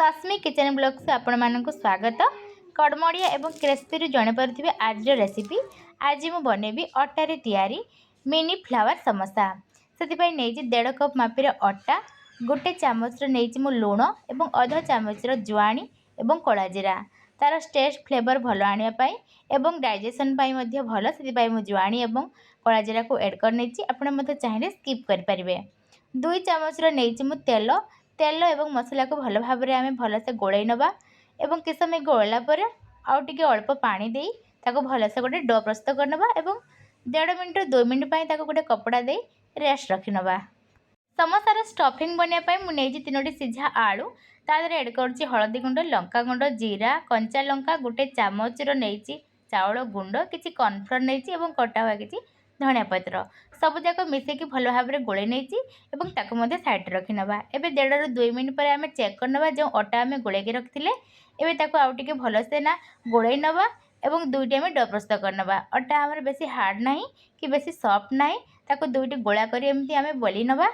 Sasmi kitchen blogs आपण मानक स्वागत। कड़मड़िया एवं क्रिस्पी जणे पारे आज रेसिपी आज मु बनैबी अटारे तैयारी मिनी फ्लावर समोसा। से 1.5 कप मापिर अटा, गोटे चामच नहीं मु लुण और अध चामच जुआणी और कला जीरा तार टेस्ट फ्लेवर भल आने एवं डाइजेशन भल से जुआणी और कला जीरा को एड कर आपड़ चाहिए स्किप करें। 2 चामच नहीं मु तेल तेल और मसला को भल भाव में भलसे गोल नवा और किस समय गोला आउ टे अल्प पानी दे भलसे गोटे डो प्रस्तुत करनवा और 1.5 मिनट 2 मिनट गोटे कपड़ा दे रेस्ट रखिनवा। समोसार स्टफिंग बनवाई मुझे 3टी सीझा आलू तादर एड कर हलदी गुंड लंका गुंड जीरा कंचा लंका गोटे चामच नहीं चाउल गुंड किसी कॉर्नफ्लोर नहीं कटा हुआ किसी धनिया पत्र सबुजाक मिसेक भल भाव में गोल नहीं साइड रखिनवा। एवं 1.5 ରୁ 2 मिनट पर आम चेक करनवा जो अटा आम गोलैक रखिले एवं आउ टे भलसे ना गोल नवा और 2टी आम डो प्रस्तुत करनवा। अटा आमर बेसी हार्ड ना कि बेसी सॉफ्ट ना 2टी गोला कर आम बेली नवा।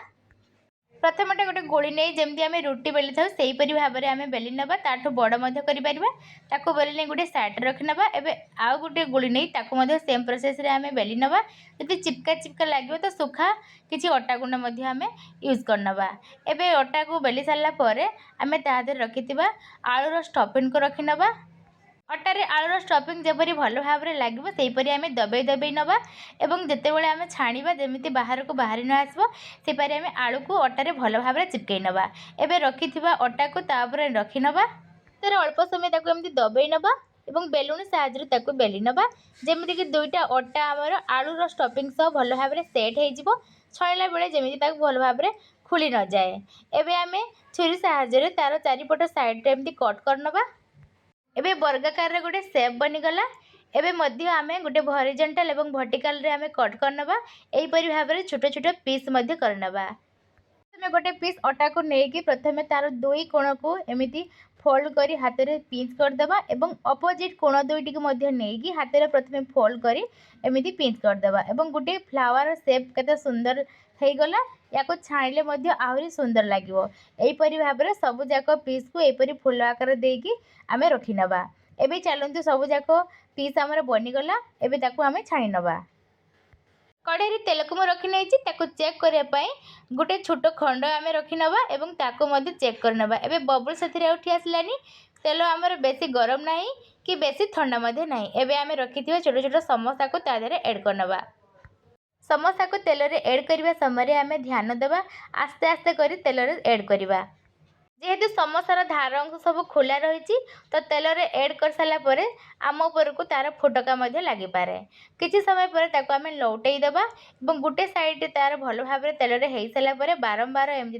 प्रथम गोटे गोली नहीं जमी आम रुटी बेली था से भाव में आम बेली नवा ताठू बड़ ताको बेली नहीं गोटे साइड रखिनवा। एवं आउ गोटे गोली नहीं सेम प्रोसेस रे आम बेली नवा। यदि चिपका चिपका लगे तो सुखा किसी अटा गुंड आम यूज करनवा। एवं अटा को बेली सारापर आम तादर रखि आलूर स्टफिंग को रखिनवा। अटारे आलूर स्टफिंग जपरी भल भाव में लगे सेपरी आम दबाई दबाई नवा और जितेबाला आम छाणा जमी बाहर को बाहरी न आसो सेपारी आम आलू को अटारे भल भाव में चिपकई नवा। एवं रखि अटा को तापर रखिनवा तार अल्प समय एमती दबाई नवा और बेलुन साहाଯ୍य बेली नवा जमीक 2टा अटा आमर आलूर स्टफिंग सह भल भाव में सेट हो छाणिला बेले जमी भल भाव में खुली न जाए। एवं आम छुरी साहाଯ୍य तार चारिपट साइड एमती कट करनवा। एबे वर्गाकार गोटे सेप बनीगला। एवं आम गोटे हॉरिजॉन्टल और वर्टिकल रे आम कट करनवा यहीपरि भाव में छोट छोट पीस करनवा। प्रथम गोटे पीस अटा को लेकिन प्रथम तार 2 कोण को एमती फोल्ड कर हाथ में पिंच करदे और अपोजिट कोण 2टी को नहीं हाथ में प्रथम फोल्ड कर एमती पिंच करदे और गोटे फ्लावर सेप केते सुंदर हो गला। या छाणिले आहरी सुंदर लगे यहीपरि भाव में सबुजाक पीस को यहीपरि फुल आकार देकी आम रखिनवा। एबे चलतु सबुजाक पीस आमर बनीगला एवं आम छाणी नवा। कड़े तेल को रखी नहीं चेक करने गोटे छोट खंड आम रखिनवा और चेक करनवा। एवं बबुल से उठी आसलानी तेल आमर बेसी गरम ना कि बेसी ठंडा ना एवं आम रखि छोट छोट समोसा को तादेह एड करनवा। समोसा को तेल रे एड करने समय आम ध्यान देवा आस्ते आस्ते कर तेल रे एड करवा। जेहेतु समोसार धार अंश सब खोला रही तो तेल रे एड कर सारापर आम उपर को तार फोटका लगी पारे। किसी समय पर आम लौटई देवा और गोटे साइड तार भल भाव में तेल रे हो सारापर बारंबार एमती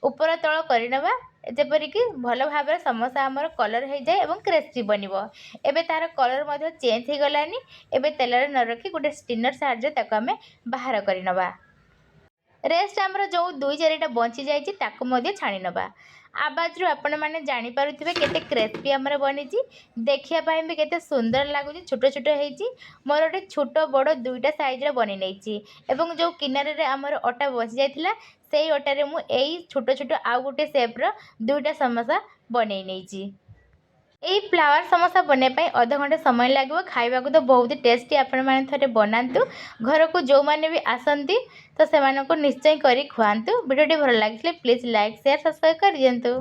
ऊपर तल करनवा जेपरिक भल भाव में समोसा आमर कलर हो जाए और क्रिस्पी बनव। एबे तार कलर चेंज हो गलानी। एबे तेल रे न रखी गोटे स्टिनर साहाଯ୍य आम बाहर करनवा। रेस्ट आमर जो 2-4टा बची जाए छाणी नवा। आवाज रू आपण मैंने जानीपे केते क्रिस्पी आमर बनी देखापी भी केते सुंदर लगुच छोट छोट हो मोर गोटे छोट बड़ 2टा साइज बनी नहीं एवं जो किनारे आमर अटा बची जाइथिला से अटारे मु एई छोट छोट आउ गोटे सेप्र 2टा समोसा बनै नहीं। यही फ्लावर समोसा बनवाई अध घंटे समय लगे खावा तो बहुत टेस्टी आपण मैंने थे बनातु घर को जो मैंने भी आसती तो से निश्चय कर खुआतु। वीडियो भल लगे प्लीज लाइक शेयर सब्सक्राइब कर दियंतु।